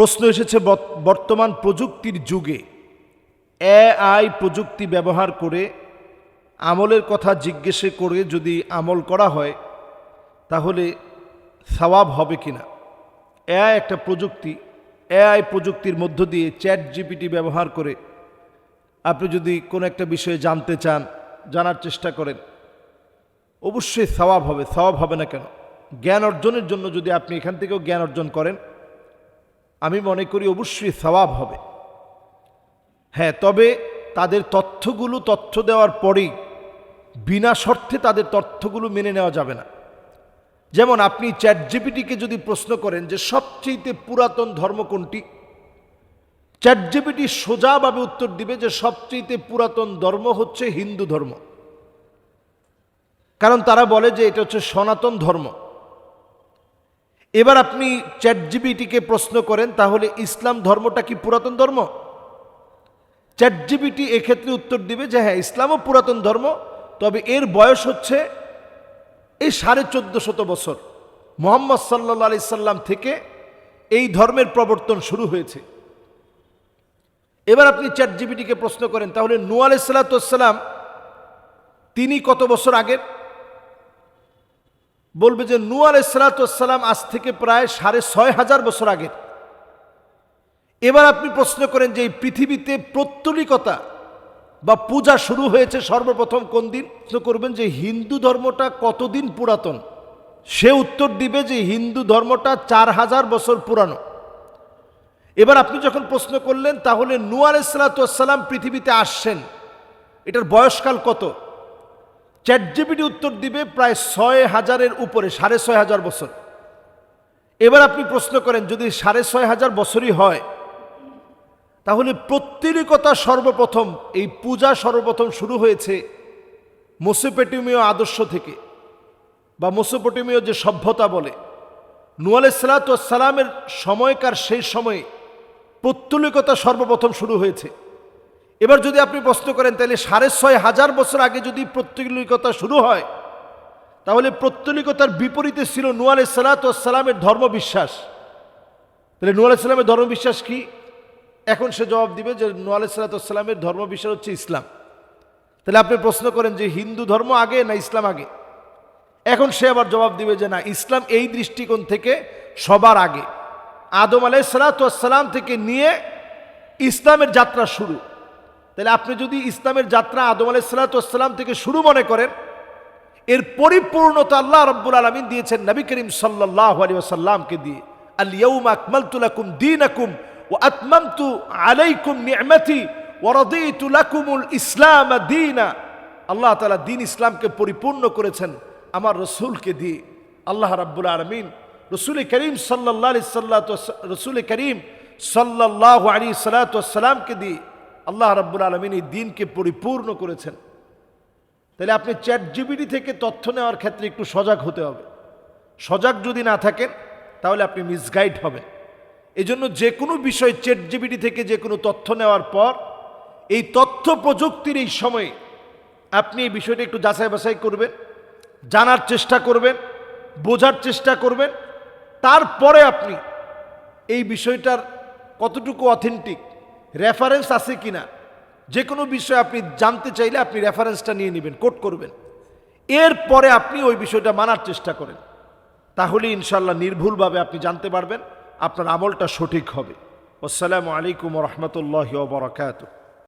প্রশ্ন এসেছে বর্তমান প্রযুক্তির যুগে এআই প্রযুক্তি ব্যবহার করে আমলের কথা জিজ্ঞেস করে যদি আমল করা হয় তাহলে সওয়াব হবে কিনা। এআই একটা প্রযুক্তি, এআই প্রযুক্তির মধ্য দিয়ে চ্যাট জিপিটি ব্যবহার করে আপনি যদি কোনো একটা বিষয়ে জানতে চান, জানার চেষ্টা করেন, অবশ্যই সওয়াব হবে। সওয়াব হবে না কেন? জ্ঞান অর্জনের জন্য যদি আপনি এখান থেকেও জ্ঞান অর্জন করেন, আমি মনে করি অবশ্যই সওয়াব হবে। হ্যাঁ, তবে তাদের তথ্য দেওয়ার পরেই বিনা শর্তে তাদের তথ্যগুলো মেনে নেওয়া যাবে না। যেমন আপনি চ্যাট জিপিটিকে যদি প্রশ্ন করেন যে সবচেয়ে পুরাতন ধর্ম কোনটি, চ্যাট জিপিটি সোজাভাবে উত্তর দিবে যে সবচেয়ে পুরাতন ধর্ম হচ্ছে হিন্দু ধর্ম। কারণ তারা বলে যে এটা হচ্ছে সনাতন ধর্ম। এবার আপনি চ্যাট জিপিটিকে প্রশ্ন করেন তাহলে ইসলাম ধর্মটা কি পুরাতন ধর্ম? চ্যাট জিপিটি এক্ষেত্রে উত্তর দিবে যে হ্যাঁ, ইসলামও পুরাতন ধর্ম, তবে এর বয়স হচ্ছে এই 1450 বছর। মুহাম্মদ সাল্লাল্লাহু আলাইহি সাল্লাম থেকে এই ধর্মের প্রবর্তন শুরু হয়েছে। এবার আপনি চ্যাট জিপিটিকে প্রশ্ন করেন তাহলে নূহ আলাইহিস সালাতু ওয়াস সালাম তিনি কত বছর আগের? বলবে যে নূহ আলাইহিস সালাতু ওয়াস সালাম আজ থেকে প্রায় 6500 বছর আগের। এবার আপনি প্রশ্ন করেন যে এই পৃথিবীতে পৌত্তলিকতা বা পূজা শুরু হয়েছে সর্বপ্রথম কোন দিন? প্রশ্ন করবেন যে হিন্দু ধর্মটা কতদিন পুরাতন? সে উত্তর দিবে যে হিন্দু ধর্মটা 4000 বছর পুরানো। এবার আপনি যখন প্রশ্ন করলেন তাহলে নূহ আলাইহিস সালাতু ওয়াস সালাম পৃথিবীতে আসছেন, এটার বয়সকাল কত? চ্যাট জিপিটি উত্তর দিবে প্রায় 6000-এর উপরে, 6500 বছর। এবার আপনি প্রশ্ন করেন যদি 6500 বছরই হয় তাহলে পৌত্তলিকতা সর্বপ্রথম, এই পূজা সর্বপ্রথম শুরু হয়েছে মেসোপটেমীয় আদর্শ থেকে বা মেসোপটেমীয় যে সভ্যতা বলে, নূহ আলাইহিস সালাতু ওয়াস সালামের সময়কার সেই সময়ে পৌত্তলিকতা সর্বপ্রথম শুরু হয়েছে। এবার যদি আপনি প্রশ্ন করেন তাহলে 6500 বছর আগে যদি পৌত্তলিকতা শুরু হয় তাহলে পৌত্তলিকতার বিপরীতে ছিল নূহ আলাইহিস সালাতু ওয়াস সালামের ধর্মবিশ্বাস। তাহলে নূহ আলাইহিস সালামের ধর্মবিশ্বাস কি? এখন সে জবাব দিবে যে নূহ আলাইহিস সালাতু ওয়াস সালামের ধর্মবিশ্বাস হচ্ছে ইসলাম। তাহলে আপনি প্রশ্ন করেন যে হিন্দু ধর্ম আগে না ইসলাম আগে? এখন সে আবার জবাব দিবে যে না, ইসলাম এই দৃষ্টিকোণ থেকে সবার আগে। আদম আলাইহিস সালাতু ওয়াস সালাম থেকে নিয়ে ইসলামের যাত্রা শুরু। তাহলে আপনি যদি ইসলামের যাত্রা আদম আলাইহিস সালাতু ওয়াস সালাম থেকে শুরু মনে করেন, এর পরিপূর্ণতা আল্লাহ রাব্বুল আলামিন দিয়েছেন নবী করিম সাল্লাল্লাহু আলাইহি ওয়াসাল্লামকে দিয়ে। আল ইয়াউমা আকমালতু লাকুম দীনাকুম ওয়া আতমামতু আলাইকুম নি'মাতি ওয়া রাদিতু লাকুমুল ইসলাম দীনা। আল্লাহ তাআলা দ্বীন ইসলামকে পরিপূর্ণ করেছেন আমার রাসূলকে দিয়ে। আল্লাহ রাব্বুল আলামিন রাসূল করিম সাল্লাল্লাহু আলাইহি সাল্লামকে দিয়ে আল্লাহ রাব্বুল আলামিন এই দ্বীনকে পরিপূর্ণ করেছেন। তাহলে আপনি চ্যাট জিপিটি থেকে তথ্য নেওয়ার ক্ষেত্রে একটু সজাগ হতে হবে। সজাগ যদি না থাকেন তাহলে আপনি মিসগাইড হবেন। এজন্য যে কোনো বিষয় চ্যাট জিপিটি থেকে যে কোনো তথ্য নেওয়ার পর এই তথ্য প্রযুক্তির এই সময়ে আপনি এই বিষয়টা একটু যাচাই বাছাই করবেন, জানার চেষ্টা করবেন, বোঝার চেষ্টা করবেন। তারপরে আপনি এই বিষয়টার কতটুকু অথেন্টিক, রেফারেন্স আছে কিনা, যে কোনো বিষয় আপনি জানতে চাইলে আপনি রেফারেন্সটা নিয়ে নেবেন, কোট করবেন। এরপরে আপনি ওই বিষয়টা মানার চেষ্টা করেন, তাহলে ইনশাআল্লাহ নির্ভুলভাবে আপনি জানতে পারবেন, আপনার আমলটা সঠিক হবে। আসসালামু আলাইকুম ওয়া রাহমাতুল্লাহি ওয়া বারাকাতুহু।